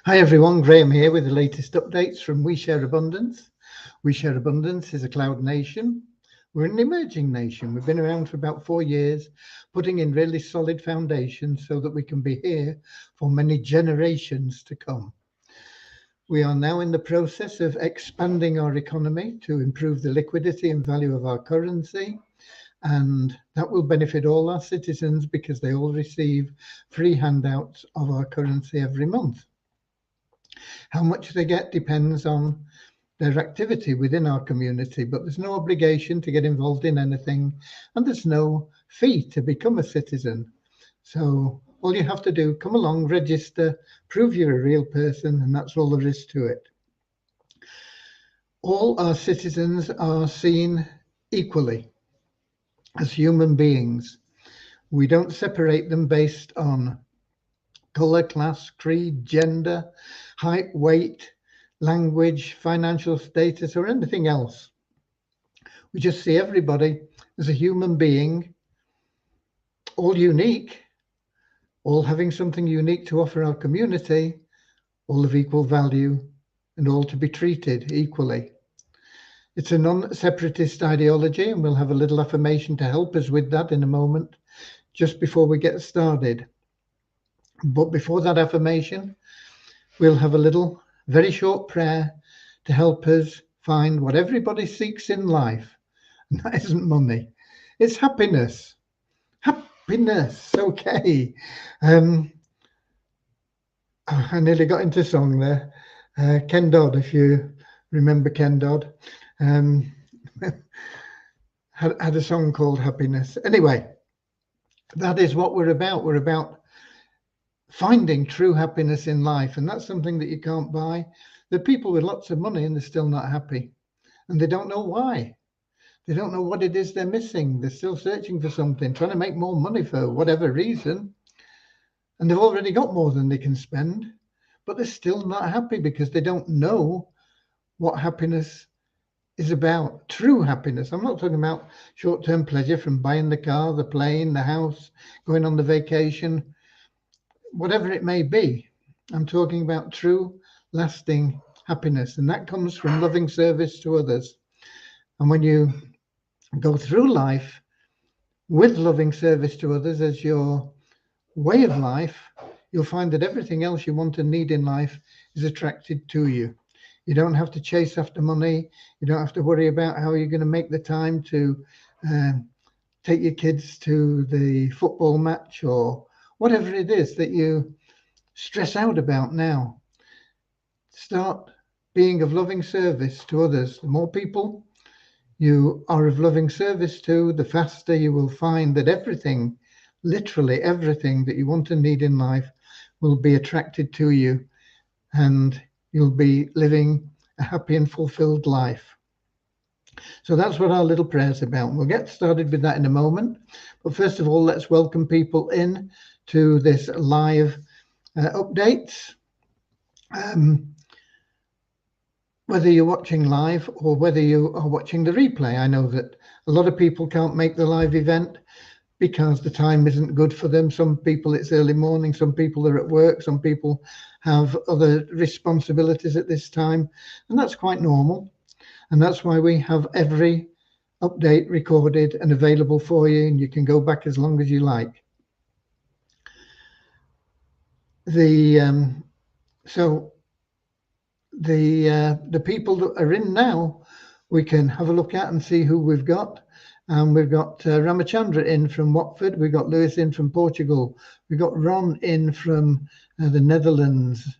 Hi everyone, Graham here with the latest updates from We Share Abundance. We Share Abundance is a cloud nation. We're an emerging nation. We've been around for about 4 years, putting in really solid foundations so that we can be here for many generations to come. We are now in the process of expanding our economy to improve the liquidity and value of our currency, and that will benefit all our citizens because they all receive free handouts of our currency every month. How much they get depends on their activity within our community, but there's no obligation to get involved in anything, and there's no fee to become a citizen. So all you have to do, come along, register, prove you're a real person, and that's all there is to it. All our citizens are seen equally as human beings. We don't separate them based on color, class, creed, gender, height, weight, language, financial status, or anything else. We just see everybody as a human being, all unique, all having something unique to offer our community, all of equal value, and all to be treated equally. It's a non-separatist ideology, and we'll have a little affirmation to help us with that in a moment, just before we get started. But before that affirmation, we'll have a little, very short prayer to help us find what everybody seeks in life. And that isn't money, it's happiness. Happiness, okay. I nearly got into song there. Ken Dodd, if you remember Ken Dodd, had a song called Happiness. Anyway, that is what we're about. We're about finding true happiness in life, and that's something that you can't buy. There are people with lots of money and they're still not happy, and they don't know why. They don't know what it is they're missing. They're still searching for something, trying to make more money for whatever reason, and they've already got more than they can spend, but they're still not happy because they don't know what happiness is about. True happiness. I'm not talking about short-term pleasure from buying the car, the plane, the house, going on the vacation, whatever it may be. I'm talking about true, lasting happiness, and that comes from loving service to others. And when you go through life with loving service to others as your way of life, you'll find that everything else you want and need in life is attracted to you. You don't have to chase after money. You don't have to worry about how you're going to make the time to take your kids to the football match or whatever it is that you stress out about now. Start being of loving service to others. The more people you are of loving service to, the faster you will find that everything, literally everything that you want and need in life will be attracted to you, and you'll be living a happy and fulfilled life. So that's what our little prayer is about. We'll get started with that in a moment. But first of all, let's welcome people in to this live updates. Whether you're watching live or whether you are watching the replay, I know that a lot of people can't make the live event because the time isn't good for them. Some people it's early morning, some people are at work, some people have other responsibilities at this time, and that's quite normal. And that's why we have every update recorded and available for you, and you can go back as long as you like. The people that are in now, we can have a look at and see who we've got. We've got Ramachandra in from Watford. We've got Lewis in from Portugal. We've got Ron in from the Netherlands.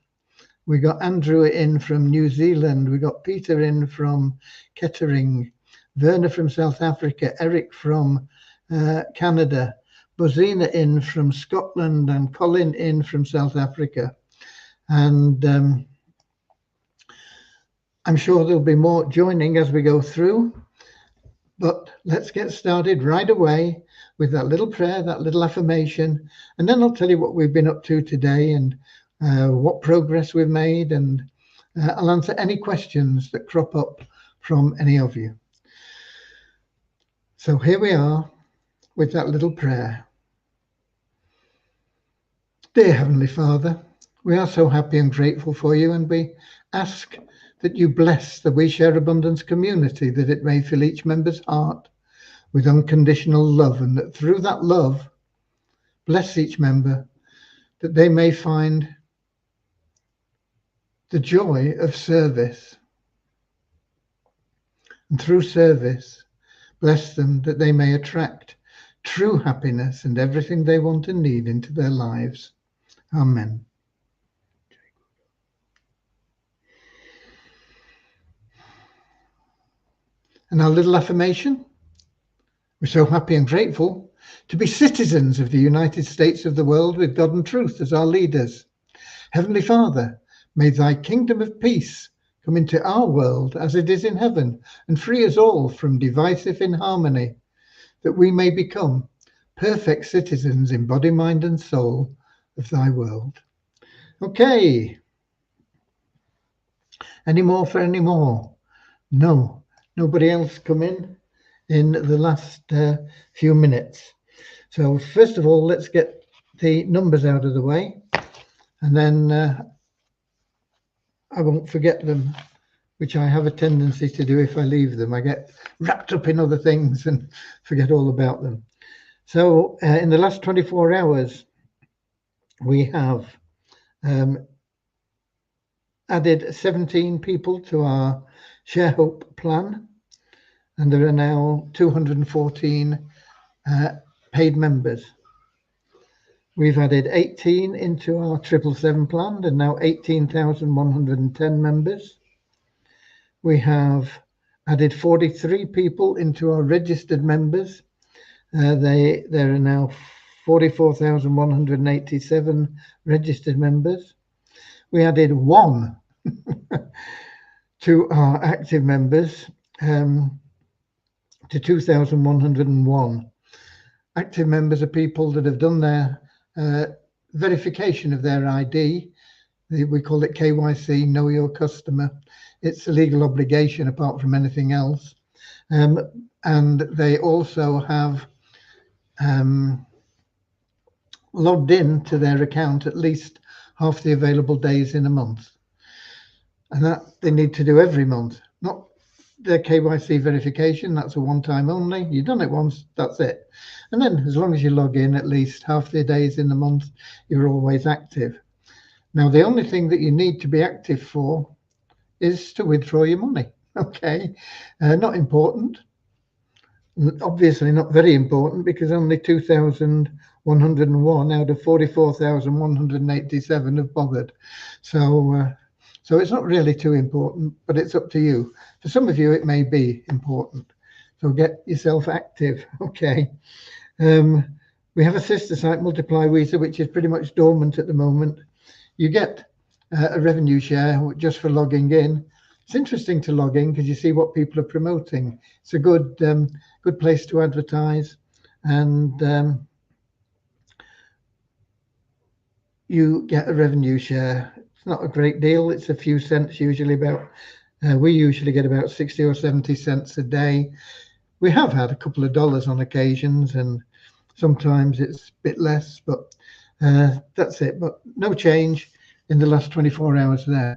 We got Andrew in from New Zealand. We got Peter in from Kettering, Werner from South Africa, Eric from Canada, Bozina in from Scotland, and Colin in from South Africa. And I'm sure there'll be more joining as we go through. But let's get started right away with that little prayer, that little affirmation, and then I'll tell you what we've been up to today and what progress we've made, and I'll answer any questions that crop up from any of you. So here we are with that little prayer. Dear Heavenly Father, We are so happy and grateful for you, and we ask that you bless the We Share Abundance community, that it may fill each member's heart with unconditional love, and that through that love, bless each member, that they may find the joy of service. And through service, bless them that they may attract true happiness and everything they want and need into their lives. Amen. And our little affirmation: we're so happy and grateful to be citizens of the United States of the world with God and truth as our leaders. Heavenly Father, may thy kingdom of peace come into our world as it is in heaven, and free us all from divisive inharmony, that we may become perfect citizens in body, mind, and soul of thy world. Okay. Any more for any more? No. Nobody else come in the last few minutes. So first of all, let's get the numbers out of the way, and then I won't forget them, which I have a tendency to do if I leave them. I get wrapped up in other things and forget all about them. So in the last 24 hours, we have added 17 people to our Share Hope plan, and there are now 214 paid members. We've added 18 into our 777 plan, and now 18,110 members. We have added 43 people into our registered members. There are now 44,187 registered members. We added 1 to our active members, to 2,101. Active members are people that have done their verification of their ID. We call it KYC, Know Your Customer. It's a legal obligation apart from anything else. And they also have logged in to their account at least half the available days in a month. And that they need to do every month, not their KYC verification. That's a one-time only. You've done it once, that's it. And then as long as you log in at least half the days in the month, you're always active. Now, the only thing that you need to be active for is to withdraw your money. Okay, not important. Obviously not very important, because only 2,101 out of 44,187 have bothered. So it's not really too important, but it's up to you. For some of you, it may be important. So get yourself active. Okay. We have a sister site, Multiply Weezer, which is pretty much dormant at the moment. You get a revenue share just for logging in. It's interesting to log in because you see what people are promoting. It's a good place to advertise, and you get a revenue share. It's not a great deal. It's a few cents usually. We usually get about 60 or 70 cents a day. We have had a couple of dollars on occasions, and sometimes it's a bit less, but that's it. But no change in the last 24 hours there.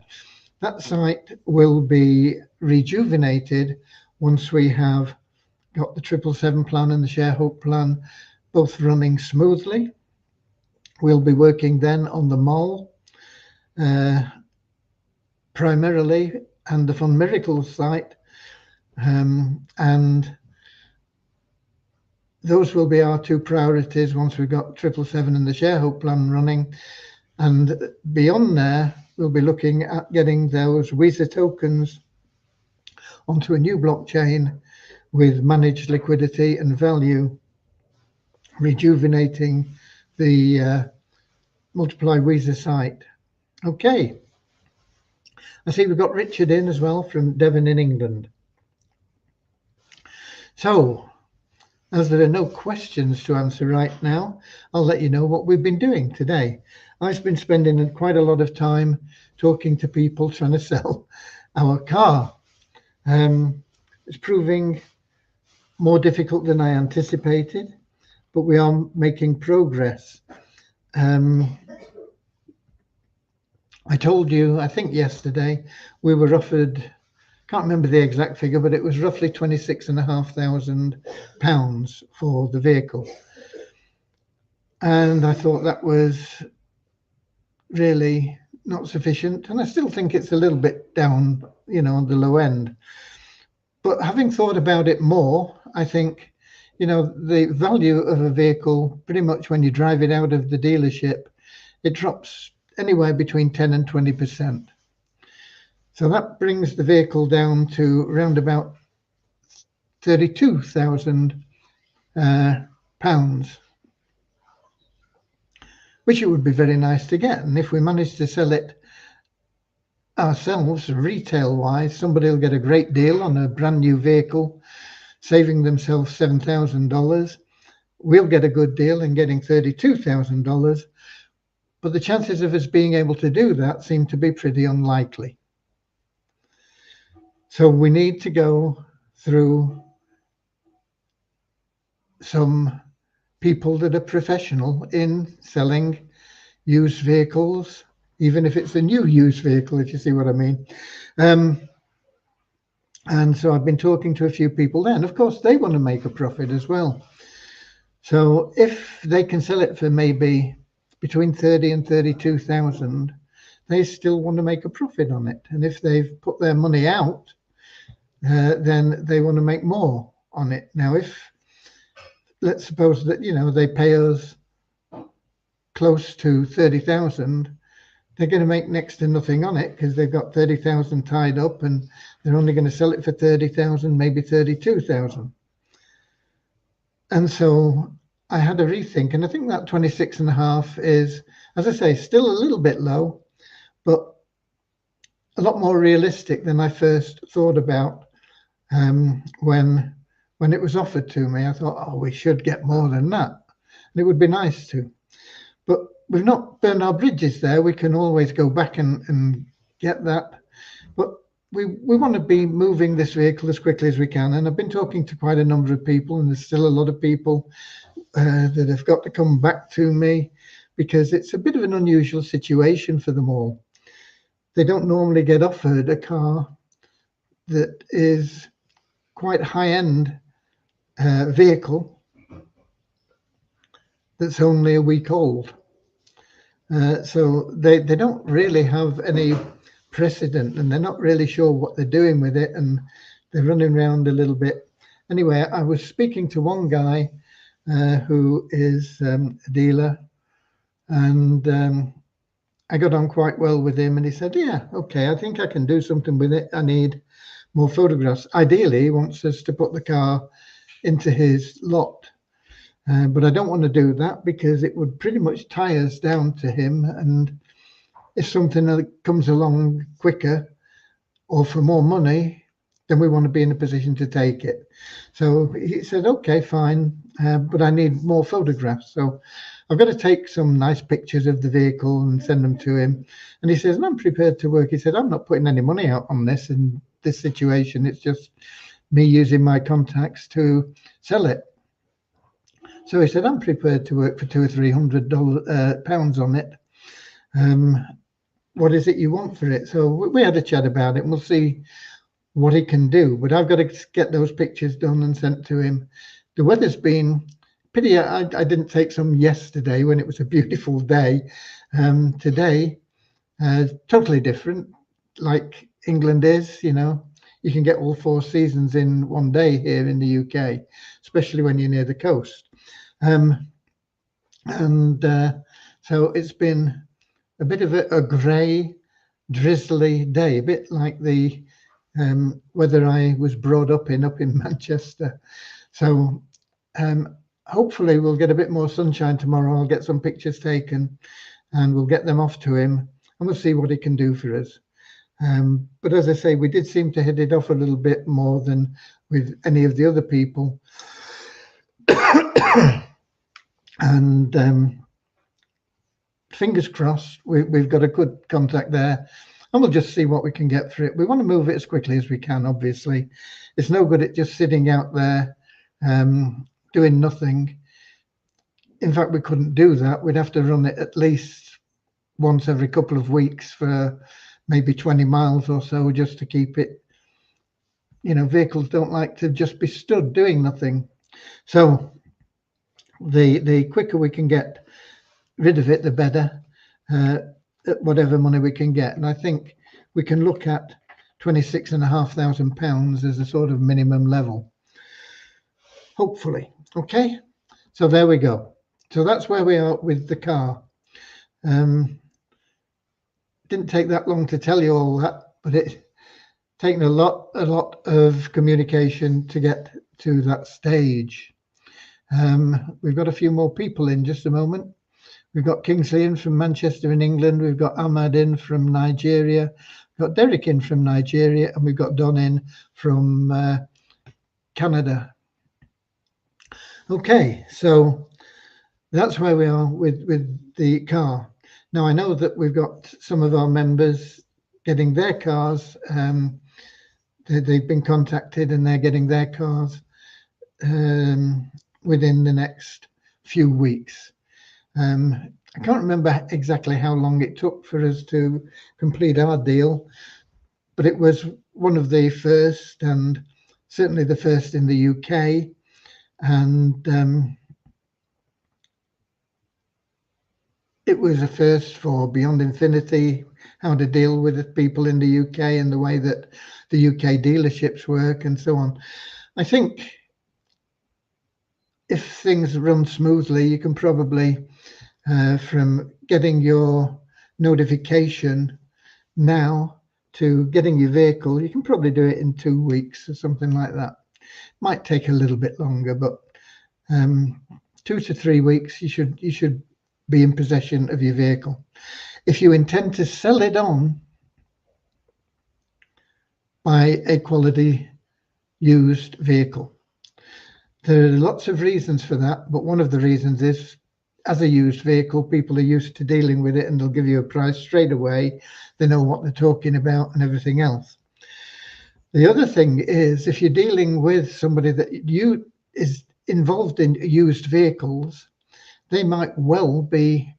That site will be rejuvenated once we have got the 777 plan and the Share Hope plan both running smoothly. We'll be working then on the mall primarily, and the Fun Miracles site, and those will be our two priorities once we've got 777 and the Share Hope plan running. And beyond there, we'll be looking at getting those Weezer tokens onto a new blockchain with managed liquidity and value, rejuvenating the Multiply Weezer site. Okay. I see we've got Richard in as well from Devon in England. So, as there are no questions to answer right now, I'll let you know what we've been doing today. I've been spending quite a lot of time talking to people trying to sell our car. It's proving more difficult than I anticipated, but we are making progress. I told you, I think yesterday, we were offered, can't remember the exact figure, but it was roughly £26,500 for the vehicle. And I thought that was really not sufficient. And I still think it's a little bit down, on the low end. But having thought about it more, I think, the value of a vehicle, pretty much when you drive it out of the dealership, it drops anywhere between 10 and 20%. So that brings the vehicle down to around about £32,000, which it would be very nice to get. And if we manage to sell it ourselves, retail-wise, somebody will get a great deal on a brand new vehicle, saving themselves $7,000. We'll get a good deal in getting $32,000. But the chances of us being able to do that seem to be pretty unlikely. So we need to go through some people that are professional in selling used vehicles, even if it's a new used vehicle, if you see what I mean. And so I've been talking to a few people there, and of course they want to make a profit as well. So if they can sell it for maybe between 30 and 32,000, they still want to make a profit on it. And if they've put their money out, then they want to make more on it. Now, if let's suppose that they pay us close to 30,000, they're going to make next to nothing on it because they've got 30,000 tied up, and they're only going to sell it for 30,000, maybe 32,000. And so I had a rethink, and I think that 26.5 is, as I say, still a little bit low, but a lot more realistic than I first thought about when it was offered to me. I thought, we should get more than that, and it would be nice to. But we've not burned our bridges there. We can always go back and get that. But we want to be moving this vehicle as quickly as we can. And I've been talking to quite a number of people, and there's still a lot of people that have got to come back to me because it's a bit of an unusual situation for them all. They don't normally get offered a car that is quite high-end vehicle that's only a week old. So they don't really have any precedent, and they're not really sure what they're doing with it, and they're running around a little bit. Anyway, I was speaking to one guy who is a dealer, and I got on quite well with him, and he said, yeah, okay, I think I can do something with it. I need more photographs. Ideally, he wants us to put the car into his lot. But I don't want to do that because it would pretty much tie us down to him. And if something that comes along quicker or for more money, then we want to be in a position to take it. So he said, okay, fine, but I need more photographs. So I've got to take some nice pictures of the vehicle and send them to him. And he says, I'm prepared to work. He said, I'm not putting any money out on this in this situation. It's just me using my contacts to sell it. So he said, I'm prepared to work for $200 or £300 on it. What is it you want for it? So we had a chat about it, and we'll see what he can do. But I've got to get those pictures done and sent to him. The weather's been pity I didn't take some yesterday when it was a beautiful day. Today, totally different, like England is, You can get all 4 seasons in one day here in the UK, especially when you're near the coast. So it's been a bit of a grey, drizzly day, a bit like the weather I was brought up in Manchester. So hopefully we'll get a bit more sunshine tomorrow. I'll get some pictures taken and we'll get them off to him, and we'll see what he can do for us. But as I say, we did seem to hit it off a little bit more than with any of the other people. And fingers crossed, we've got a good contact there, and we'll just see what we can get for it. We want to move it as quickly as we can, obviously. It's no good at just sitting out there doing nothing. In fact, we couldn't do that. We'd have to run it at least once every couple of weeks for maybe 20 miles or so, just to keep it. Vehicles don't like to just be stood doing nothing. So the quicker we can get rid of it, the better, at whatever money we can get. And I think we can look at £26,500 as a sort of minimum level, hopefully. Okay, so there we go. So that's where we are with the car. Didn't take that long to tell you all that, but it's taken a lot of communication to get to that stage. We've got a few more people in just a moment. We've got Kingsley in from Manchester in England. We've got Ahmad in from Nigeria. We've got Derek in from Nigeria, and we've got Don in from Canada. Okay, so that's where we are with the car. Now, I know that we've got some of our members getting their cars. They've been contacted and they're getting their cars within the next few weeks. I can't remember exactly how long it took for us to complete our deal, but it was one of the first, and certainly the first in the UK. And it was a first for Beyond Infinity, how to deal with the people in the UK and the way that the UK dealerships work and so on. I think if things run smoothly, you can probably, from getting your notification now to getting your vehicle, you can probably do it in 2 weeks or something like that. Might take a little bit longer, but 2 to 3 weeks, you should be in possession of your vehicle. If you intend to sell it on, buy a quality used vehicle. There are lots of reasons for that, but one of the reasons is, as a used vehicle, people are used to dealing with it and they'll give you a price straight away. They know what they're talking about and everything else. The other thing is, if you're dealing with somebody that is involved in used vehicles, they might well be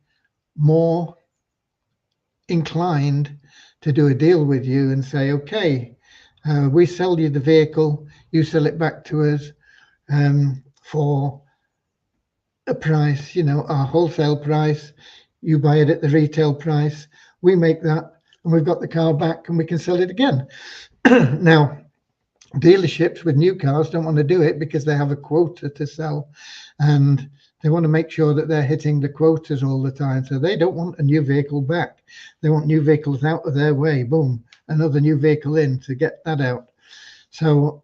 more inclined to do a deal with you and say, okay, we sell you the vehicle, you sell it back to us for a price, our wholesale price, you buy it at the retail price, we make that, and we've got the car back and we can sell it again. Now, dealerships with new cars don't want to do it because they have a quota to sell, and they want to make sure that they're hitting the quotas all the time. So they don't want a new vehicle back. They want new vehicles out of their way. Boom, another new vehicle in to get that out. So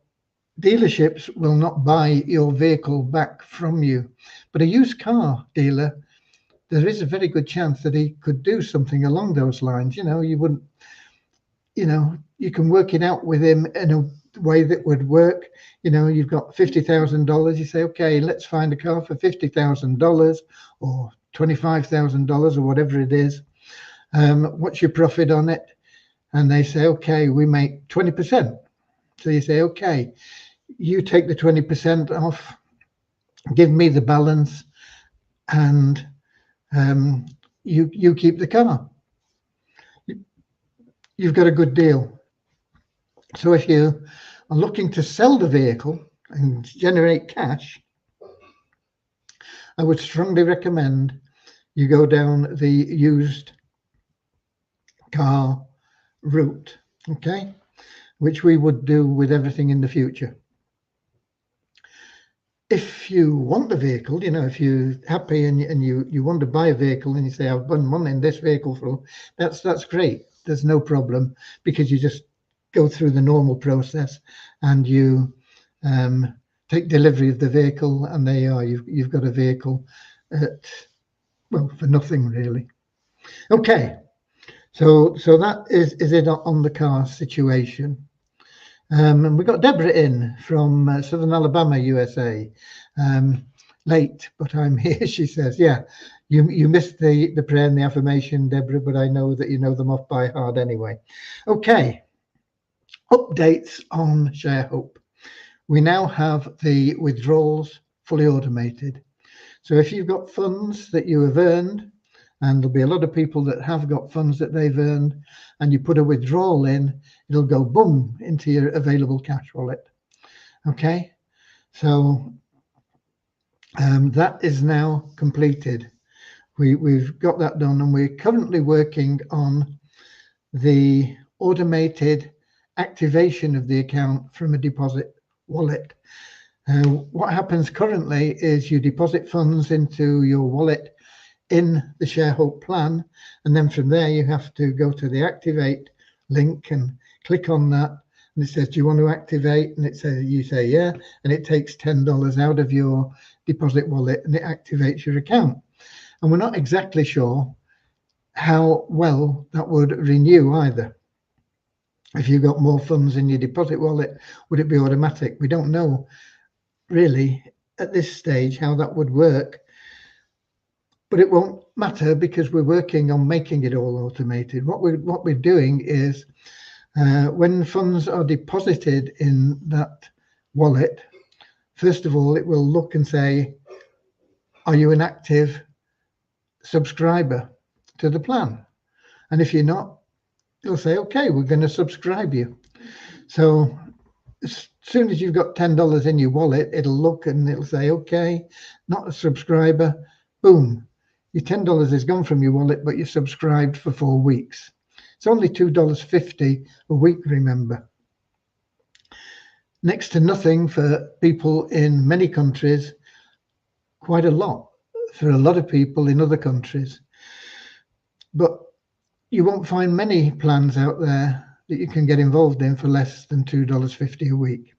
dealerships will not buy your vehicle back from you. But a used car dealer, there is a very good chance that he could do something along those lines. You wouldn't, you can work it out with him in a way that would work. You've got $50,000. You say, okay, let's find a car for $50,000 or $25,000 or whatever it is. What's your profit on it? And they say, okay, we make 20%. So you say, okay, you take the 20% off, give me the balance, and you keep the car. You've got a good deal. So if you are looking to sell the vehicle and generate cash, I would strongly recommend you go down the used car route, okay, which we would do with everything in the future. If you want the vehicle, if you're happy and you want to buy a vehicle and you say, I've been wanting this vehicle for, that's great. There's no problem, because you just go through the normal process and you take delivery of the vehicle, and there you are. You've got a vehicle for nothing really. Okay, so that is it on the car situation. And we got Deborah in from Southern Alabama, USA. Late, but I'm here, she says. Yeah, you missed the prayer and the affirmation, Deborah, but I know that you know them off by heart anyway. Okay, updates on Share Hope. We now have the withdrawals fully automated. So if you've got funds that you have earned and there'll be a lot of people that have got funds that they've earned, and you put a withdrawal in, it'll go boom into your available cash wallet. Okay, so that is now completed. We've got that done, and we're currently working on the automated activation of the account from a deposit wallet. What happens currently is you deposit funds into your wallet in the Share Hope plan, and then from there you have to go to the activate link and click on that, and it says, do you want to activate? And it says, you say yeah, and it takes $10 out of your deposit wallet and it activates your account. And we're not exactly sure how well that would renew either. If you got more funds in your deposit wallet, would it be automatic? We don't know really at this stage how that would work, but it won't matter because we're working on making it all automated. What we're doing is when funds are deposited in that wallet, first of all, it will look and say, are you an active subscriber to the plan? And if you're not, it'll say, okay, we're going to subscribe you. So as soon as you've got $10 in your wallet, it'll look and it'll say, okay, not a subscriber. Boom, your $10 is gone from your wallet, but you're subscribed for 4 weeks. It's only $2.50 a week, remember. Next to nothing for people in many countries, quite a lot for a lot of people in other countries. But you won't find many plans out there that you can get involved in for less than $2.50 a week.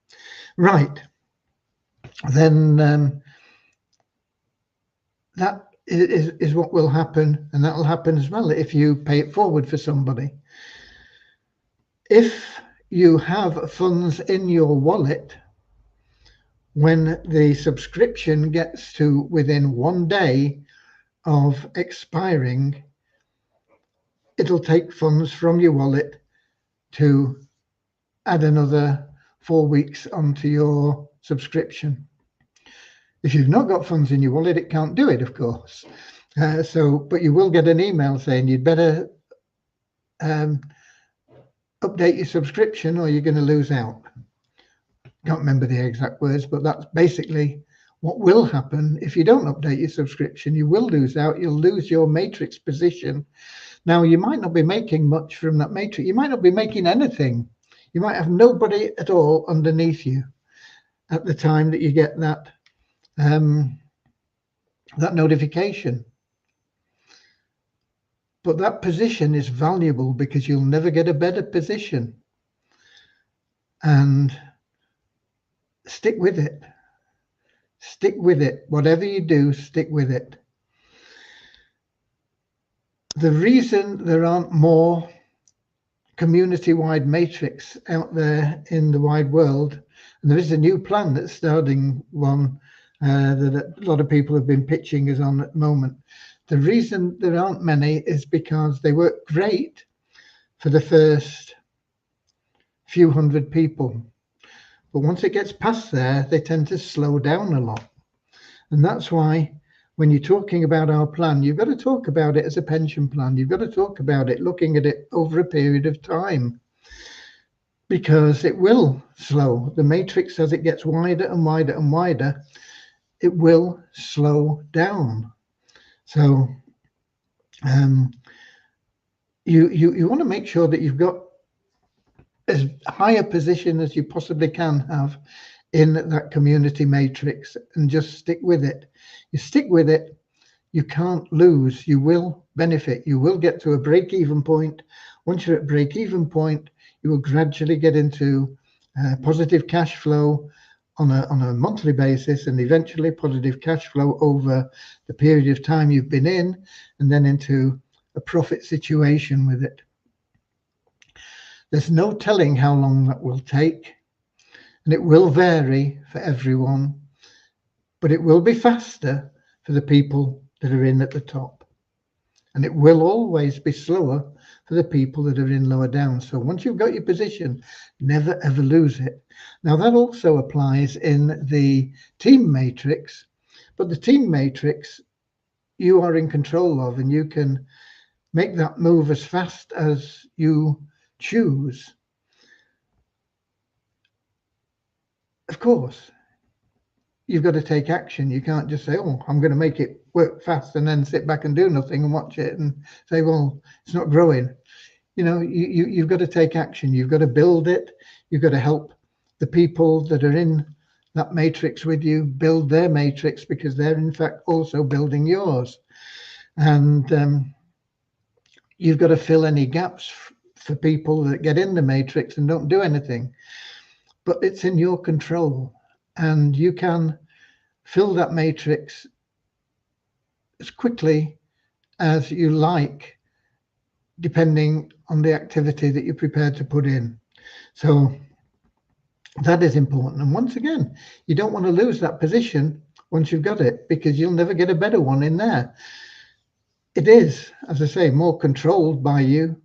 Right, then that is what will happen, and that will happen as well if you pay it forward for somebody. If you have funds in your wallet, when the subscription gets to within 1 day of expiring, it'll take funds from your wallet to add another 4 weeks onto your subscription. If you've not got funds in your wallet, it can't do it, of course. But you will get an email saying you'd better update your subscription or you're going to lose out. Can't remember the exact words, but that's basically what will happen if you don't update your subscription. You will lose out. You'll lose your matrix position. Now, you might not be making much from that matrix. You might not be making anything. You might have nobody at all underneath you at the time that you get that that notification. But that position is valuable because you'll never get a better position. And stick with it. Stick with it. Whatever you do, stick with it. The reason there aren't more community-wide matrix out there in the wide world, and there is a new plan that's starting one that a lot of people have been pitching us on at the moment. The reason there aren't many is because they work great for the first few hundred people. But once it gets past there, they tend to slow down a lot. And that's why when you're talking about our plan, you've got to talk about it as a pension plan. You've got to talk about it looking at it over a period of time, because it will slow. The matrix, as it gets wider and wider and wider, it will slow down. So you want to make sure that you've got as high a position as you possibly can have in that community matrix, and just stick with it. You stick with it, you can't lose. You will benefit. You will get to a break-even point. Once you're at break-even point, you will gradually get into positive cash flow on a monthly basis, and eventually positive cash flow over the period of time you've been in, and then into a profit situation with it. There's no telling how long that will take, and it will vary for everyone, but it will be faster for the people that are in at the top, and it will always be slower for the people that are in lower down. So once you've got your position, never ever lose it. Now that also applies in the team matrix, but the team matrix you are in control of, and you can make that move as fast as you choose. Of course, you've got to take action. You can't just say, oh, I'm going to make it work fast and then sit back and do nothing and watch it and say, well, it's not growing. You know, you've got to take action. You've got to build it. You've got to help the people that are in that matrix with you build their matrix, because they're in fact also building yours. And you've got to fill any gaps for people that get in the matrix and don't do anything. But it's in your control, and you can fill that matrix as quickly as you like, depending on the activity that you're prepared to put in. So that is important. And once again, you don't want to lose that position once you've got it, because you'll never get a better one in there. It is, as I say, more controlled by you.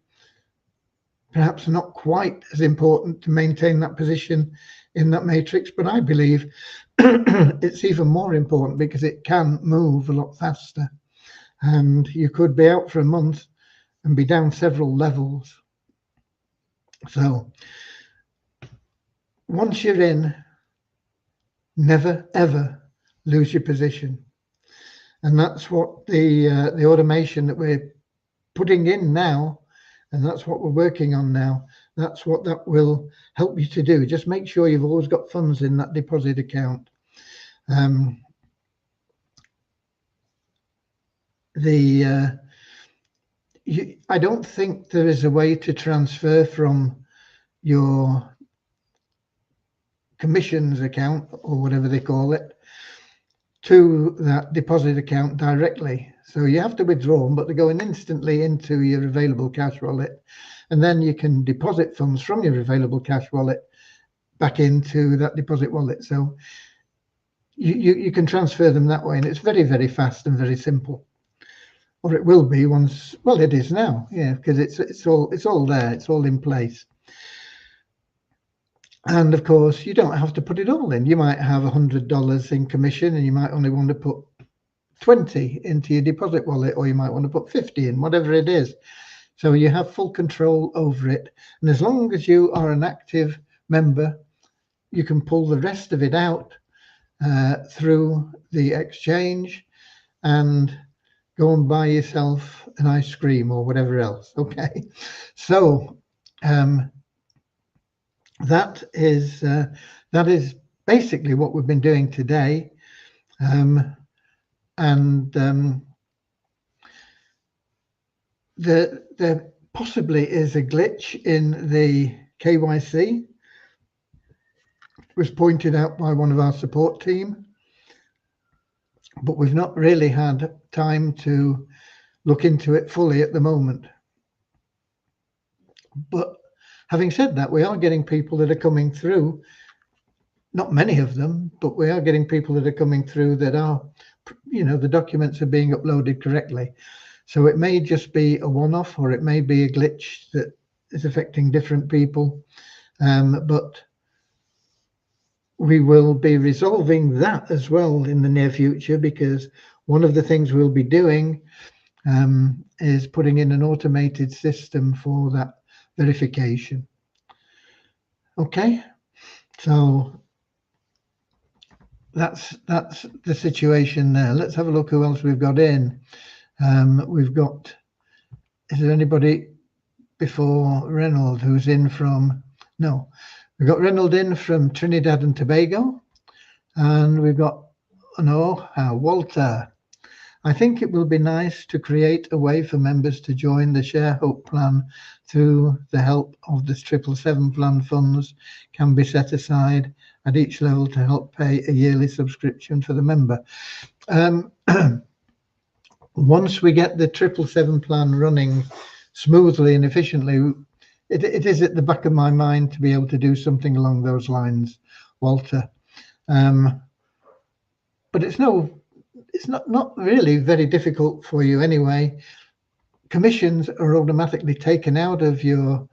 Perhaps not quite as important to maintain that position in that matrix, but I believe it's even more important because it can move a lot faster. And you could be out for a month and be down several levels. So once you're in, never ever lose your position. And that's what the automation that we're putting in now, and that's what we're working on now. That's what that will help you to do. Just make sure you've always got funds in that deposit account. I don't think there is a way to transfer from your commissions account, or whatever they call it, to that deposit account directly. So you have to withdraw them, but they're going instantly into your available cash wallet. And then you can deposit funds from your available cash wallet back into that deposit wallet. So you can transfer them that way, and it's very, very fast and very simple. Or it will be once, well, it is now, yeah, because it's all there, it's all in place. And of course, you don't have to put it all in. You might have $100 in commission, and you might only want to put 20 into your deposit wallet, or you might want to put 50 in, whatever it is. So you have full control over it. And as long as you are an active member, you can pull the rest of it out through the exchange and go and buy yourself an ice cream or whatever else. Okay. So that is basically what we've been doing today. There possibly is a glitch in the KYC. It was pointed out by one of our support team, but we've not really had time to look into it fully at the moment. But having said that, we are getting people that are coming through, not many of them, but we are getting people that are coming through that are, you know, the documents are being uploaded correctly. So it may just be a one-off, or it may be a glitch that is affecting different people. But we will be resolving that as well in the near future, because one of the things we'll be doing is putting in an automated system for that verification. Okay, so that's the situation there. Let's have a look who else we've got in. We've got, is there anybody before Reynold who's in from, no, we've got Reynold in from Trinidad and Tobago, and we've got, no, Walter. I think it will be nice to create a way for members to join the Share Hope plan through the help of the 777 plan. Funds can be set aside at each level to help pay a yearly subscription for the member. Once we get the 777 plan running smoothly and efficiently, it is at the back of my mind to be able to do something along those lines, Walter. But it's not really very difficult for you anyway. Commissions are automatically taken out of your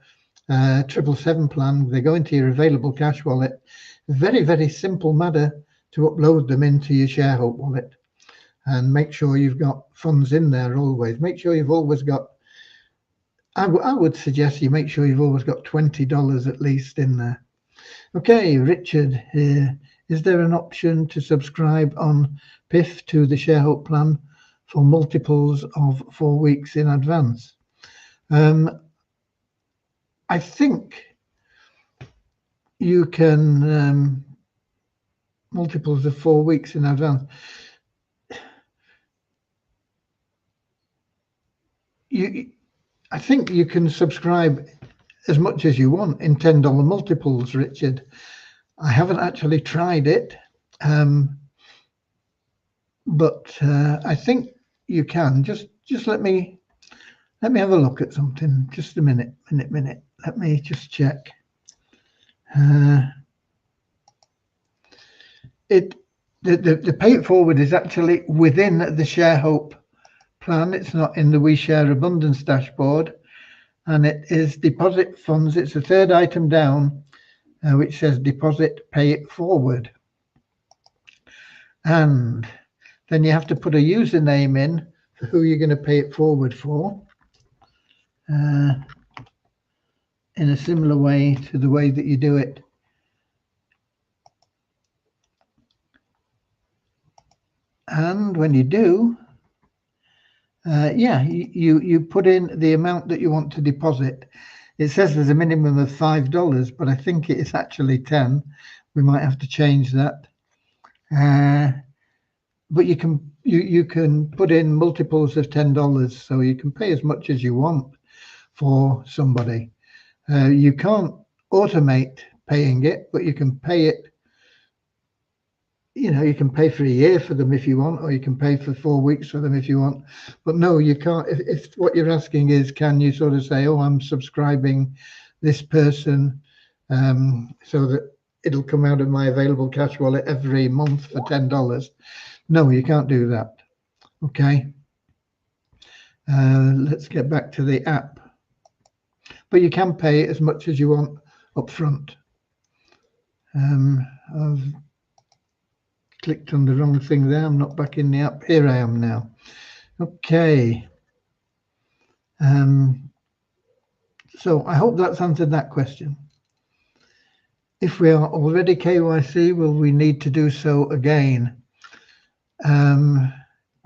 777 plan. They go into your available cash wallet. Very, very simple matter to upload them into your Share Hope wallet. and make sure you've got funds in there always. Make sure you've always got, I would suggest you make sure you've always got $20 at least in there. Okay, Richard here. Is there an option to subscribe on PIF to the Share Hope plan for multiples of 4 weeks in advance? I think you can multiples of 4 weeks in advance. I think you can subscribe as much as you want in $10 multiples, Richard. I haven't actually tried it, but I think you can. Just let me have a look at something. Just a minute. Let me just check. The pay it forward is actually within the Share Hope plan. It's not in the We Share Abundance dashboard, and it is deposit funds. It's the third item down, which says deposit pay it forward, and then you have to put a username in for who you're going to pay it forward for, in a similar way to the way that you do it and when you do, you put in the amount that you want to deposit. It says there's a minimum of $5, but I think it is actually 10. We might have to change that. But you can put in multiples of $10, so you can pay as much as you want for somebody. You can't automate paying it, but you can pay it. You can pay for a year for them if you want, or you can pay for 4 weeks for them if you want. But no, you can't. If what you're asking is, can you sort of say, oh, I'm subscribing this person so that it'll come out of my available cash wallet every month for $10? No, you can't do that. Okay. Let's get back to the app. But you can pay as much as you want up front. I've clicked on the wrong thing there. I'm not back in the app. Here I am now. Okay. So I hope that's answered that question. If we are already KYC, will we need to do so again?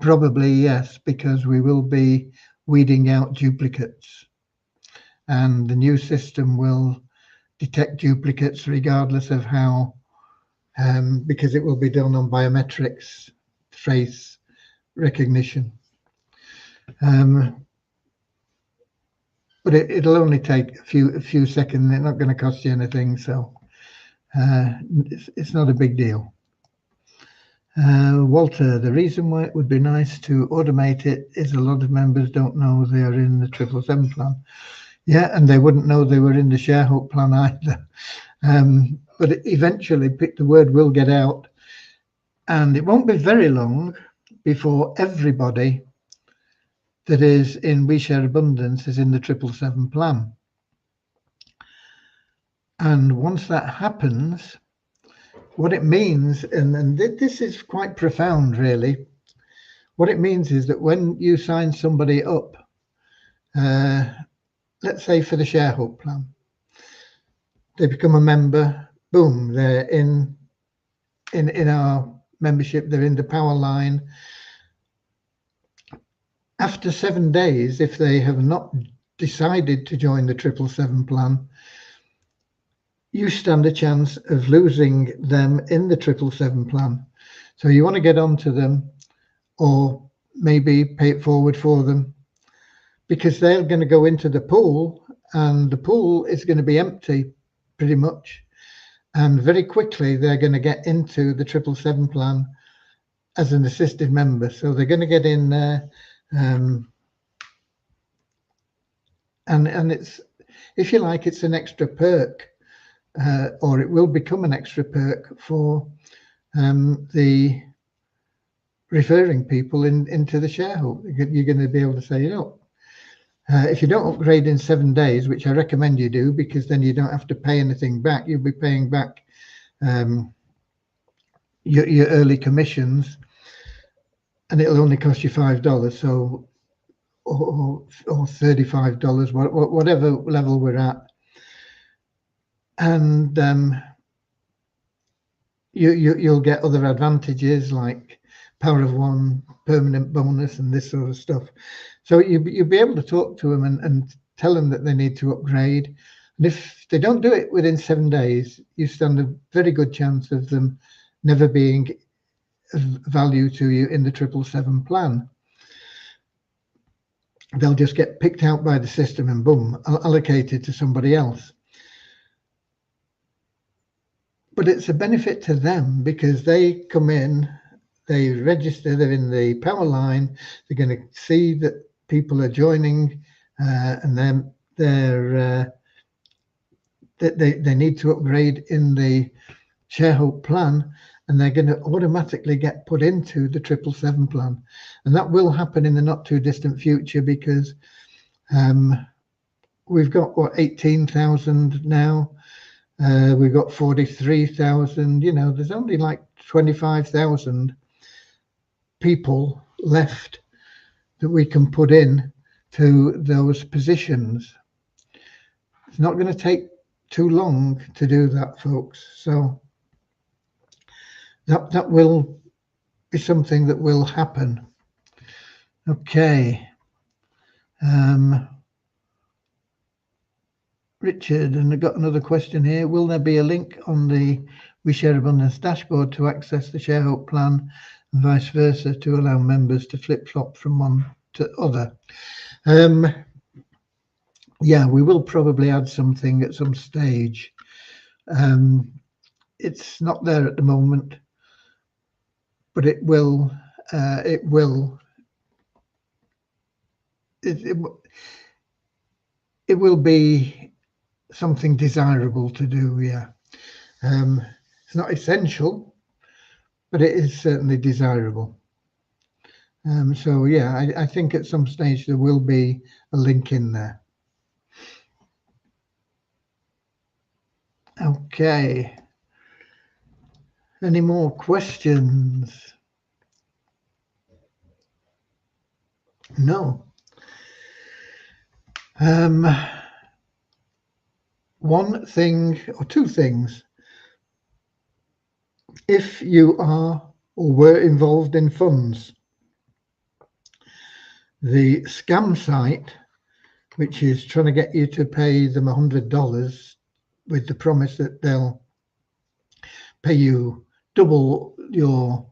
Probably yes, because we will be weeding out duplicates, and the new system will detect duplicates regardless of how, because it will be done on biometrics, face recognition. But it'll only take a few seconds. It's not going to cost you anything, so it's not a big deal. Walter, the reason why it would be nice to automate it is a lot of members don't know they are in the 777 plan. Yeah, and they wouldn't know they were in the Share Hope plan either. But eventually the word will get out, and it won't be very long before everybody that is in We Share Abundance is in the 777 plan. And once that happens, what it means, and this is quite profound really, what it means is that when you sign somebody up, let's say for the Share Hope plan, they become a member, boom, they're in our membership, they're in the power line. After 7 days, if they have not decided to join the 777 plan, you stand a chance of losing them in the 777 plan. So you want to get onto them, or maybe pay it forward for them, because they're going to go into the pool, and the pool is going to be empty pretty much. And very quickly, they're going to get into the 777 plan as an assisted member. So they're going to get in there. And it's, if you like, it's an extra perk, or it will become an extra perk for the referring people into the Share Hope. You're going to be able to say, if you don't upgrade in 7 days, which I recommend you do, because then you don't have to pay anything back. You'll be paying back your early commissions. and it'll only cost you $5. So, or $35, whatever level we're at. And you'll get other advantages like power of one, permanent bonus, and this sort of stuff. So you'll be able to talk to them and tell them that they need to upgrade. And if they don't do it within 7 days, you stand a very good chance of them never being of value to you in the 777 plan. They'll just get picked out by the system and boom, allocated to somebody else. But it's a benefit to them because they come in, they register, they're in the power line, they're going to see that people are joining, and then they need to upgrade in the Share Hope plan, and they're going to automatically get put into the 777 plan. And that will happen in the not too distant future because we've got, what, 18,000 now. We've got 43,000. You know, there's only like 25,000 people left that we can put in to those positions. It's not going to take too long to do that, folks. So that will be something that will happen. Okay. Richard, and I've got another question here. Will there be a link on the We Share Abundance dashboard to access the Share Hope plan and vice versa to allow members to flip-flop from one to other? Yeah, we will probably add something at some stage. It's not there at the moment, but it will. It will be something desirable to do. Yeah, it's not essential, but it is certainly desirable. So yeah, I think at some stage there will be a link in there. Okay. Any more questions? No. One thing or two things. If you are or were involved in funds, the scam site, which is trying to get you to pay them $100 with the promise that they'll pay you double your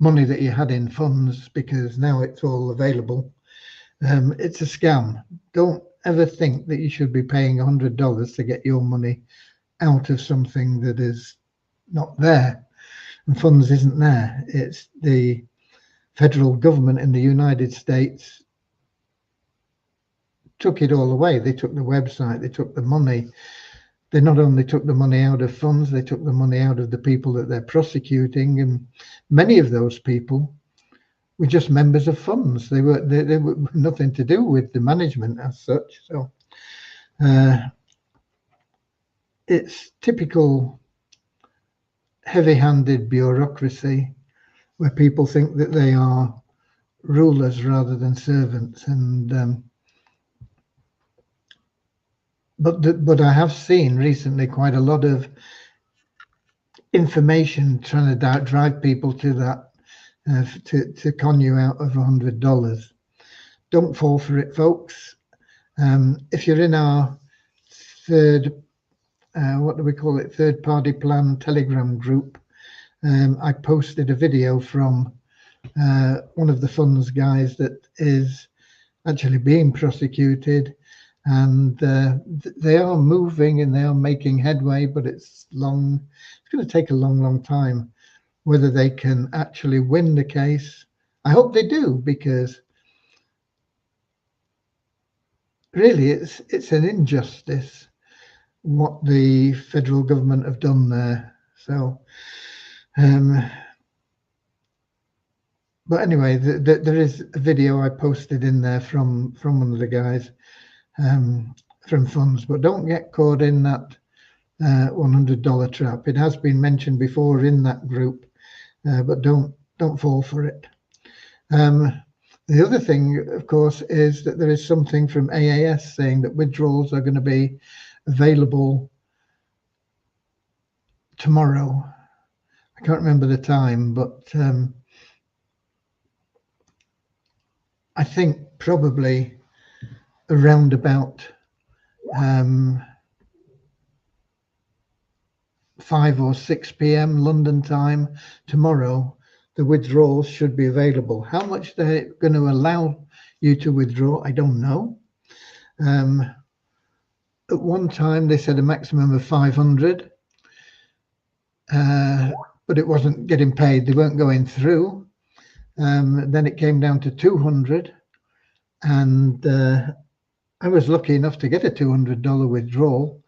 money that you had in funds because now it's all available. It's a scam. Don't ever think that you should be paying $100 to get your money out of something that is not there. And funds isn't there. It's the federal government in the United States took it all away. They took the website, they took the money. They not only took the money out of funds, they took the money out of the people that they're prosecuting. And many of those people were just members of funds. They were nothing to do with the management as such. So it's typical heavy-handed bureaucracy where people think that they are rulers rather than servants. And but I have seen recently quite a lot of information trying to drive people to that, to con you out of $100. Don't fall for it, folks. If you're in our what do we call it, third-party plan Telegram group, I posted a video from one of the funds guys that is actually being prosecuted, and they are moving and they are making headway, but it's going to take a long time whether they can actually win the case. I hope they do, because really it's an injustice what the federal government have done there. So but anyway, there is a video I posted in there from one of the guys from funds. But don't get caught in that $100 trap. It has been mentioned before in that group, but don't fall for it. The other thing, of course, is that there is something from AAS saying that withdrawals are going to be available tomorrow. I can't remember the time, but I think probably around about 5 or 6 p.m. London time tomorrow, the withdrawals should be available. How much they're going to allow you to withdraw, I don't know. At one time, they said a maximum of 500, but it wasn't getting paid. They weren't going through. Then it came down to 200, and I was lucky enough to get a $200 withdrawal.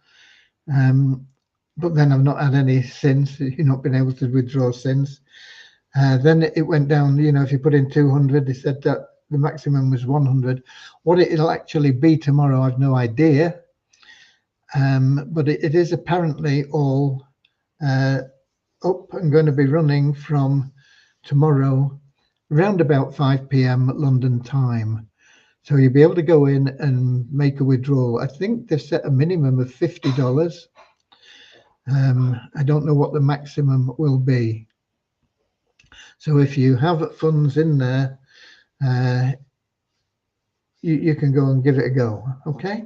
But then I've not had any since. You've not been able to withdraw since. Then it went down, you know, if you put in 200, they said that the maximum was 100. What it'll actually be tomorrow, I've no idea. But it is apparently all up and going to be running from tomorrow around about 5 p.m. London time. So you'll be able to go in and make a withdrawal. I think they've set a minimum of $50. I don't know what the maximum will be. So if you have funds in there, you can go and give it a go. Okay.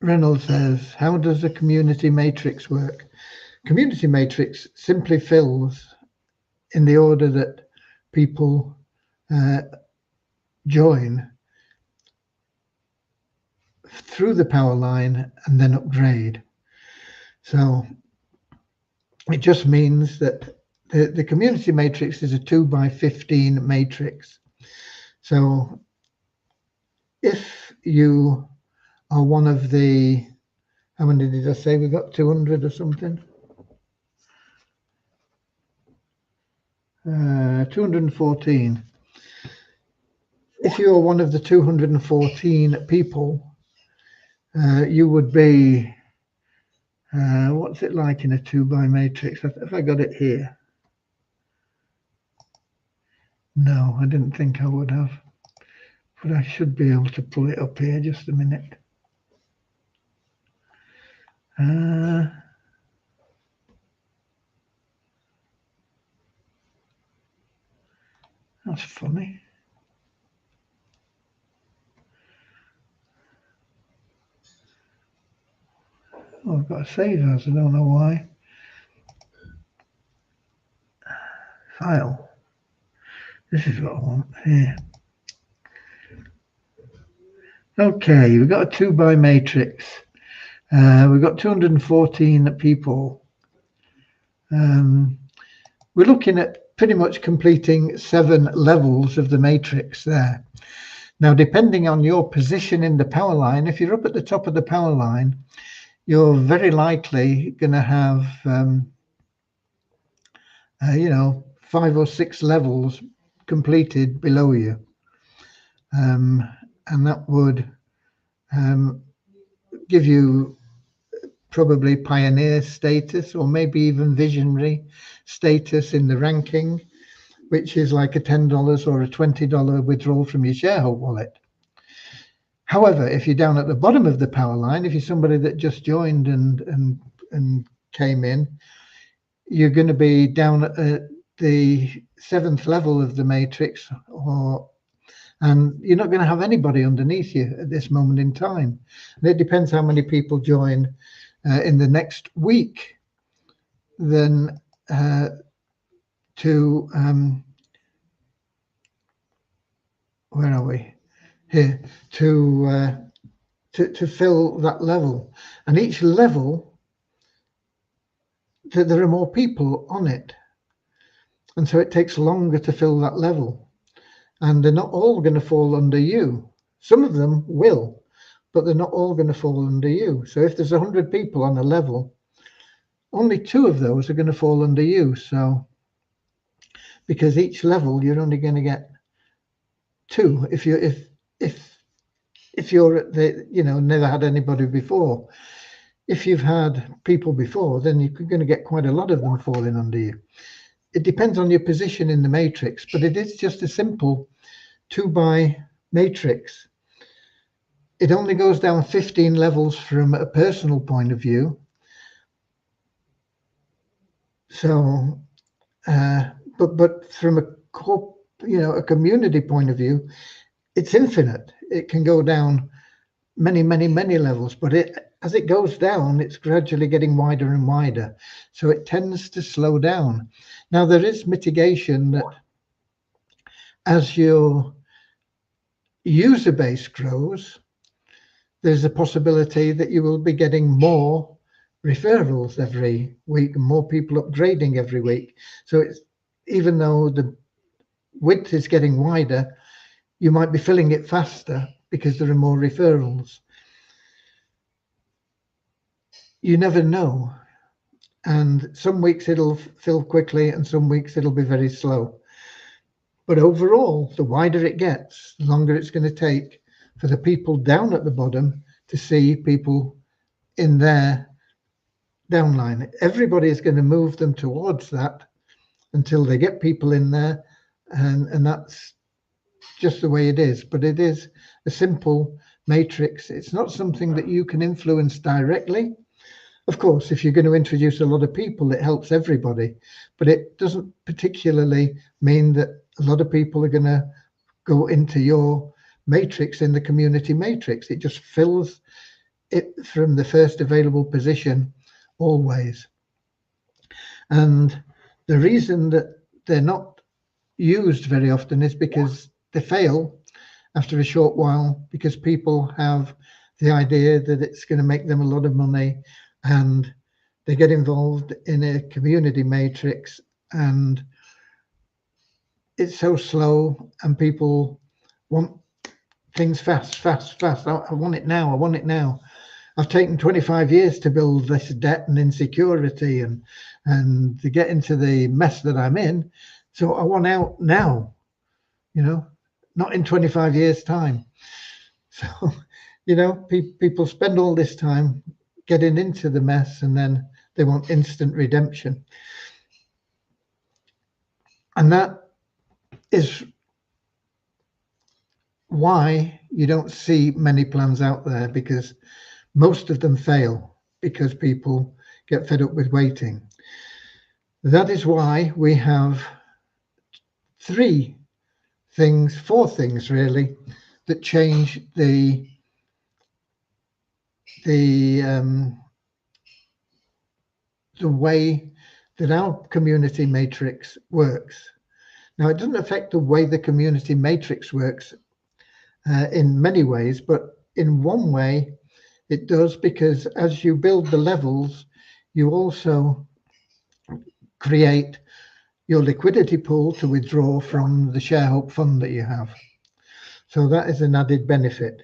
Reynolds says, how does the community matrix work? Community matrix simply fills in the order that people join through the power line and then upgrade. So it just means that the community matrix is a 2x15 matrix. So if you are one of the, how many did I say we got? 200 or something? 214. If you are one of the 214 people, you would be, what's it like in a 2x matrix? Have I got it here? No, I didn't think I would have, but I should be able to pull it up here. Just a minute. That's funny. Oh, I've got to save as, I don't know why. File. This is what I want here. Okay, we've got a 2x matrix. We've got 214 people. We're looking at pretty much completing 7 levels of the matrix there. Now, depending on your position in the power line, if you're up at the top of the power line, you're very likely going to have, you know, 5 or 6 levels completed below you. And that would give you probably pioneer status or maybe even visionary status in the ranking, which is like a $10 or a $20 withdrawal from your shareholder wallet. However, if you're down at the bottom of the power line, if you're somebody that just joined and came in, you're going to be down at the 7th level of the matrix, and you're not going to have anybody underneath you at this moment in time. And it depends how many people join in the next week. Then where are we? Here to fill that level, and each level there are more people on it, and so it takes longer to fill that level, and they're not all going to fall under you. Some of them will, but they're not all going to fall under you. So if there's 100 people on a level, only 2 of those are going to fall under you. So because each level you're only going to get 2 if you're at the, you know, never had anybody before. if you've had people before, then you're going to get quite a lot of them falling under you. It depends on your position in the matrix, but it is just a simple 2-by matrix. It only goes down 15 levels from a personal point of view. So, but from a community point of view, it's infinite. It can go down many, many, many levels, but as it goes down, it's gradually getting wider and wider. So it tends to slow down. Now, there is mitigation that as your user base grows, there's a possibility that you will be getting more referrals every week and more people upgrading every week. So it's, even though the width is getting wider, you might be filling it faster because there are more referrals. You never know. And some weeks it'll fill quickly and some weeks it'll be very slow. But overall, the wider it gets, the longer it's going to take for the people down at the bottom to see people in their downline. Everybody is going to move them towards that until they get people in there, and that's just the way it is. But it is a simple matrix. It's not something that you can influence directly. Of course, if you're going to introduce a lot of people, it helps everybody, but it doesn't particularly mean that a lot of people are going to go into your matrix in the community matrix. It just fills it from the first available position always. And the reason that they're not used very often is because they fail after a short while, because people have the idea that it's going to make them a lot of money, and they get involved in a community matrix and it's so slow and people want things fast. I want it now. I want it now. I've taken 25 years to build this debt and insecurity and to get into the mess that I'm in. So I want out now, not in 25 years time. So, people spend all this time getting into the mess and then they want instant redemption. And that is why you don't see many plans out there, because most of them fail because people get fed up with waiting. That is why we have four things really, that change the way that our community matrix works. Now, it doesn't affect the way the community matrix works in many ways, but in one way it does, because as you build the levels, you also create your liquidity pool to withdraw from the Share Hope fund that you have. So that is an added benefit.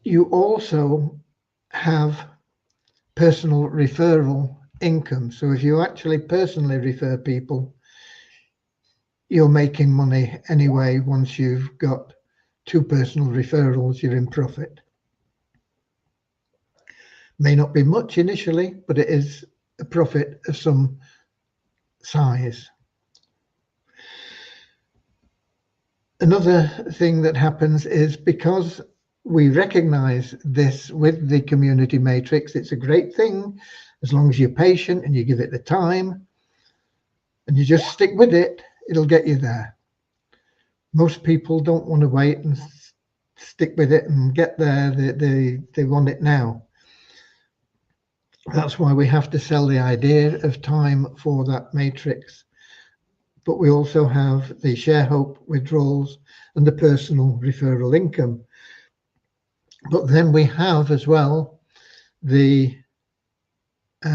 You also have personal referral income. So if you actually personally refer people, you're making money anyway. Once you've got 2 personal referrals, you're in profit. May not be much initially, but it is a profit of some size. Another thing that happens is, because we recognize this with the community matrix, it's a great thing as long as you're patient and you give it the time and you just stick with it, it'll get you there. Most people don't want to wait and stick with it and get there. They want it now. That's why we have to sell the idea of time for that matrix. But we also have the Share Hope withdrawals and the personal referral income. But then we have as well the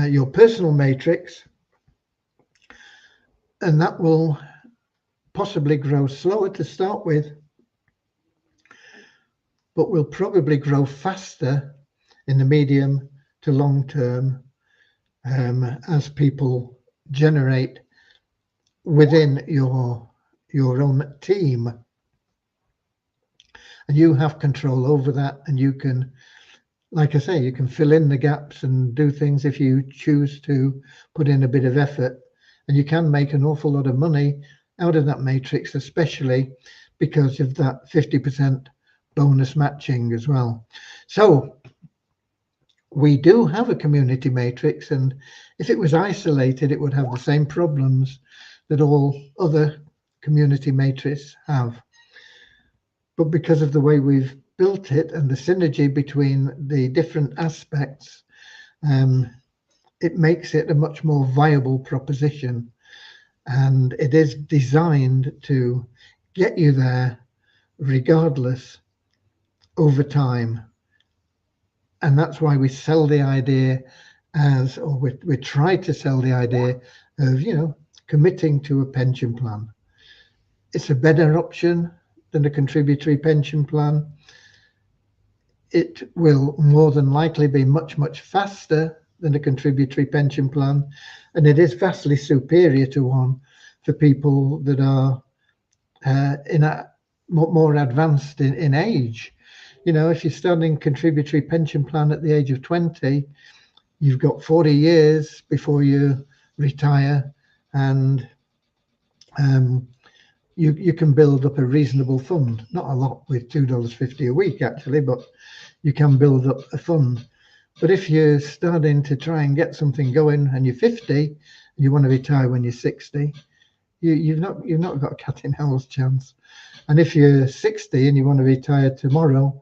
your personal matrix, and that will possibly grow slower to start with, but will probably grow faster in the medium to long term as people generate within your own team, and you have control over that, and you can like I say, you can fill in the gaps and do things if you choose to put in a bit of effort, and you can make an awful lot of money out of that matrix, especially because of that 50% bonus matching as well. So we do have a community matrix, and if it was isolated, it would have the same problems that all other community matrices have. But because of the way we've built it and the synergy between the different aspects, it makes it a much more viable proposition, and it is designed to get you there regardless over time. And that's why we sell the idea as, or we try to sell the idea of, committing to a pension plan. It's a better option than a contributory pension plan. It will more than likely be much, much faster than a contributory pension plan. And it is vastly superior to one for people that are in a more advanced in age. If you're starting contributory pension plan at the age of 20, you've got 40 years before you retire, and you can build up a reasonable fund. Not a lot with $2.50 a week, actually, but you can build up a fund. But if you're starting to try and get something going and you're 50 and you want to retire when you're 60, you've not got a cat in hell's chance. And if you're 60 and you want to retire tomorrow,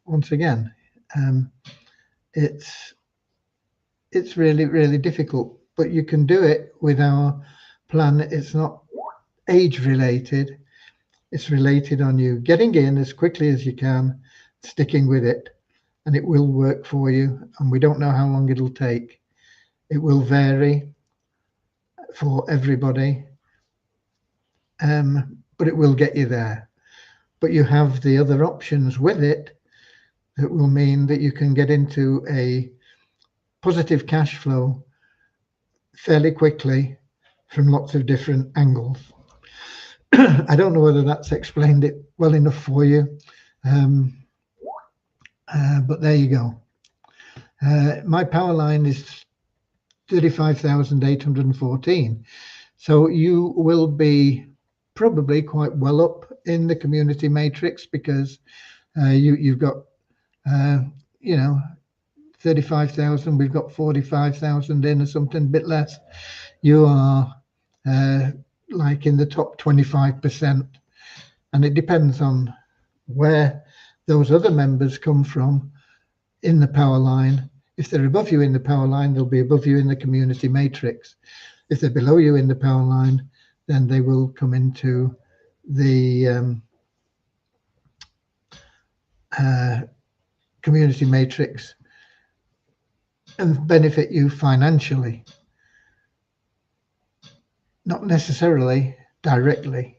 once again, it's really, really difficult. But you can do it with our plan. It's not age related. It's related on you getting in as quickly as you can, sticking with it, and it will work for you. And we don't know how long it'll take. It will vary for everybody, but it will get you there. But you have the other options with it that will mean that you can get into a positive cash flow fairly quickly from lots of different angles. I don't know whether that's explained it well enough for you, but there you go. My power line is 35,814. So you will be probably quite well up in the community matrix, because you've got 35,000, we've got 45,000 in or something, a bit less. You are like in the top 25%, and it depends on where those other members come from in the power line. If they're above you in the power line, they'll be above you in the community matrix. If they're below you in the power line, then they will come into the community matrix and benefit you financially, not necessarily directly,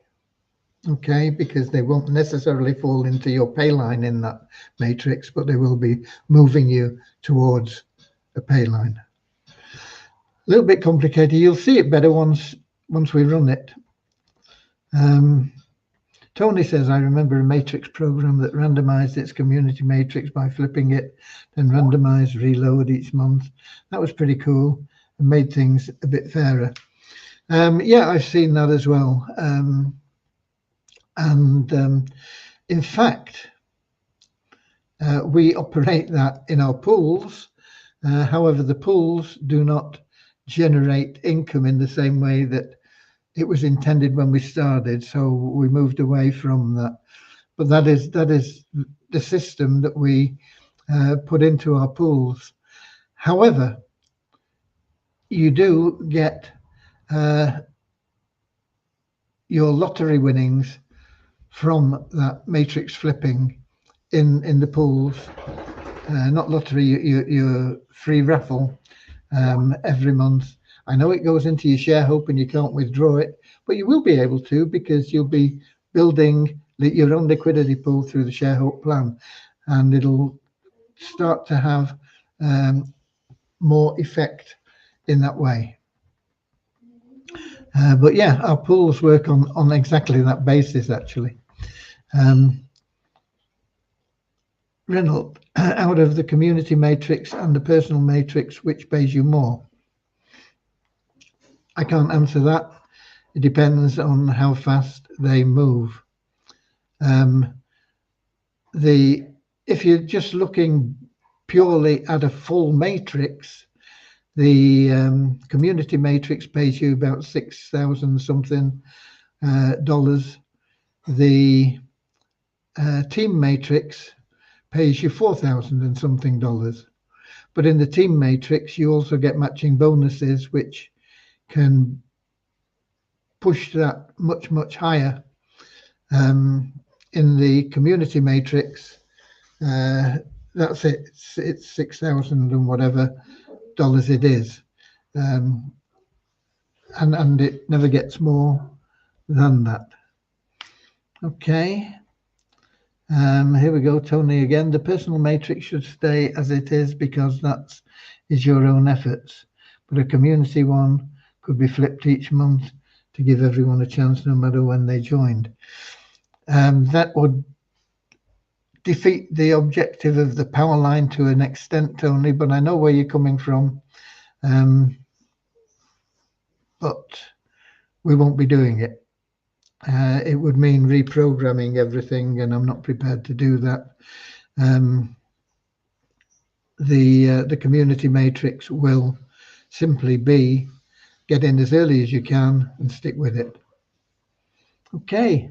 okay, because they won't necessarily fall into your pay line in that matrix, but they will be moving you towards a pay line. A little bit complicated. You'll see it better once we run it. Tony says, I remember a matrix program that randomized its community matrix by flipping it, then randomized reload each month. That was pretty cool and made things a bit fairer. Yeah, I've seen that as well. In fact, we operate that in our pools. However, the pools do not generate income in the same way that it was intended when we started, so we moved away from that. But that is the system that we put into our pools. However, you do get your lottery winnings from that matrix flipping in the pools. Not lottery, your free raffle every month. I know it goes into your share hope and you can't withdraw it, but you will be able to, because you'll be building your own liquidity pool through the share hope plan, and it'll start to have more effect in that way. But yeah, our pools work on exactly that basis, actually. Reynolds, out of the community matrix and the personal matrix, which pays you more? I can't answer that. It depends on how fast they move. If you're just looking purely at a full matrix, the community matrix pays you about $6,000 something dollars. The team matrix pays you $4,000 and something dollars. But in the team matrix, you also get matching bonuses, which can push that much, much higher. In the community matrix, that's it. It's 6,000 and whatever dollars it is, and it never gets more than that. Okay. Here we go, Tony again. The personal matrix should stay as it is because that is your own efforts, but a community one could be flipped each month to give everyone a chance, no matter when they joined. That would defeat the objective of the power line to an extent, Tony, but I know where you're coming from. But we won't be doing it. It would mean reprogramming everything, and I'm not prepared to do that. The community matrix will simply be get in as early as you can and stick with it. Okay.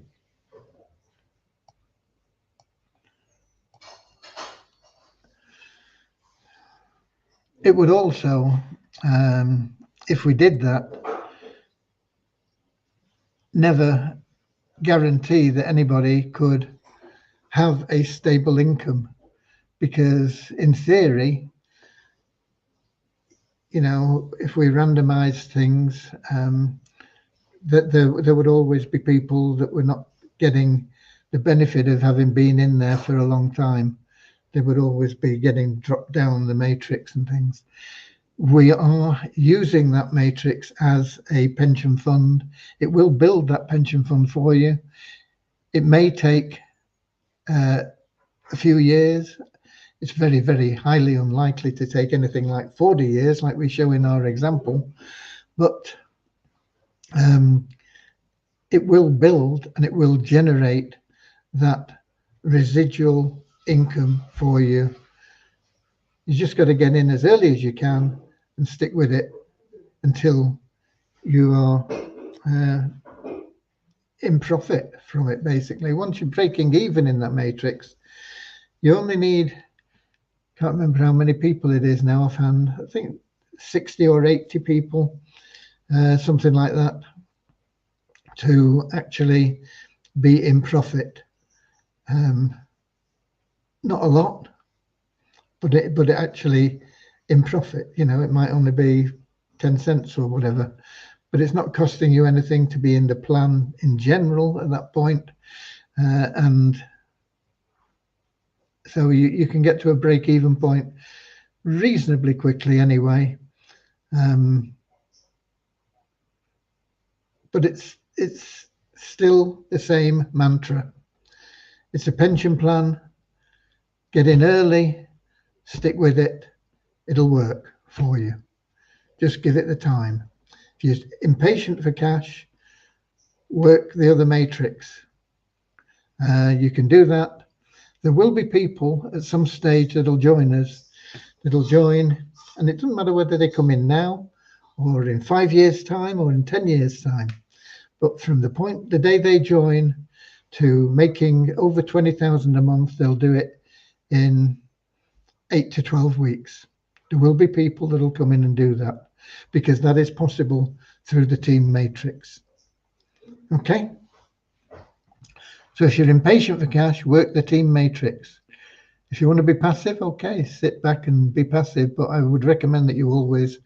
It would also, if we did that, never guarantee that anybody could have a stable income, because in theory, you know, if we randomize things, that there would always be people that were not getting the benefit of having been in there for a long time. They would always be getting dropped down the matrix and things. We are using that matrix as a pension fund. It will build that pension fund for you. It may take a few years. It's very, very highly unlikely to take anything like 40 years, like we show in our example, but it will build and it will generate that residual income for you. You just got to get in as early as you can and stick with it until you are in profit from it, basically. Once you're breaking even in that matrix, you only need, can't remember how many people it is now offhand, I think 60 or 80 people, something like that, to actually be in profit. Not a lot, but it actually in profit. You know, it might only be 10 cents or whatever, but it's not costing you anything to be in the plan in general at that point. And so you can get to a break-even point reasonably quickly anyway. But it's still the same mantra. It's a pension plan. Get in early, stick with it. It'll work for you. Just give it the time. If you're impatient for cash, work the other matrix. You can do that. There will be people at some stage that'll join us, that'll join, and it doesn't matter whether they come in now or in 5 years' time or in 10 years' time. But from the day they join to making over 20,000 a month, they'll do it in 8 to 12 weeks. There will be people that'll come in and do that because that is possible through the team matrix. Okay. So if you're impatient for cash, work the team matrix. If you want to be passive, okay, sit back and be passive. But I would recommend that you always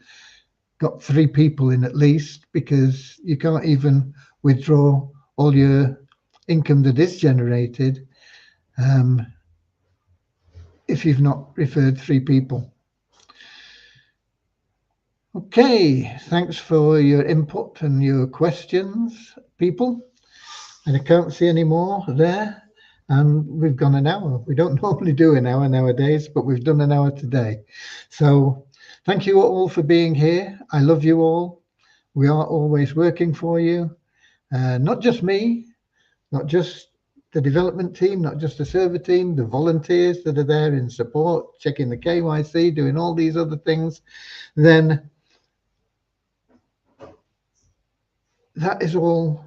got 3 people in at least, because you can't even withdraw all your income that is generated if you've not referred 3 people. Okay, thanks for your input and your questions, people. And I can't see any more there. and we've gone an hour. We don't normally do an hour nowadays, but we've done an hour today. So thank you all for being here. I love you all. We are always working for you. Not just me, not just the development team, not just the server team, the volunteers that are there in support, checking the KYC, doing all these other things. Then that is all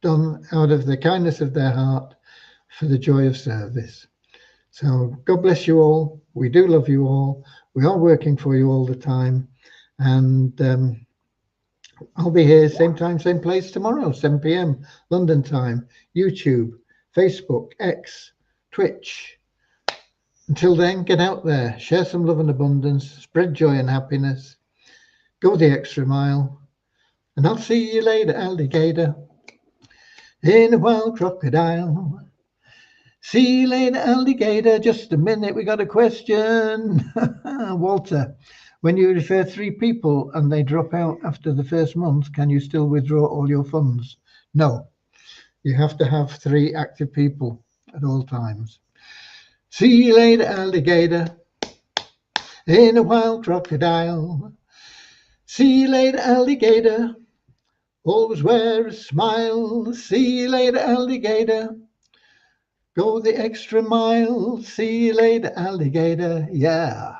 done out of the kindness of their heart for the joy of service. So God bless you all. We do love you all. We are working for you all the time. And I'll be here same time, same place tomorrow, 7 p.m. London time, YouTube, Facebook, X, Twitch. Until then, get out there, share some love and abundance, spread joy and happiness, go the extra mile, and I'll see you later, alligator, in a wild crocodile. See you later, alligator. Just a minute, we got a question. Walter, when you refer 3 people and they drop out after the first month, can you still withdraw all your funds? No, you have to have 3 active people at all times. See you later, alligator, in a wild crocodile. See you later, alligator, always wear a smile. See you later, alligator, go the extra mile. See you later, alligator. Yeah.